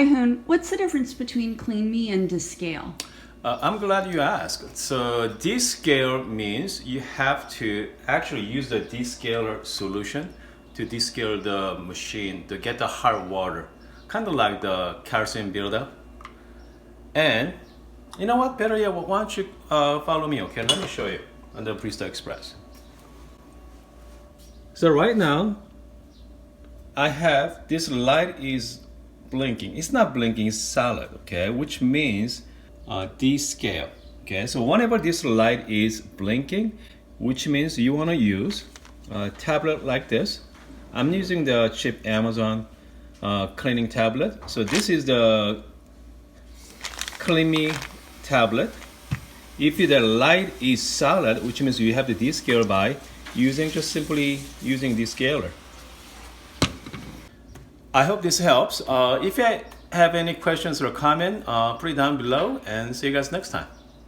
Hi, Hoon. What's the difference between Clean Me and Descale? I'm glad you asked. So descale means you have to actually use the descaler solution to descale the machine to get the hard water, kind of like the calcium buildup. And you know what? Better yet, why don't you follow me? Okay, let me show you on the Barista Express. So right now, I have this light is blinking. It's not blinking, it's solid, okay? Which means descale, okay? So whenever this light is blinking, which means you wanna use a tablet like this. I'm using the cheap Amazon cleaning tablet. So this is the Clean Me tablet. If the light is solid, which means you have to descale by just simply using descaler. I hope this helps. If you have any questions or comment, put it down below and see you guys next time.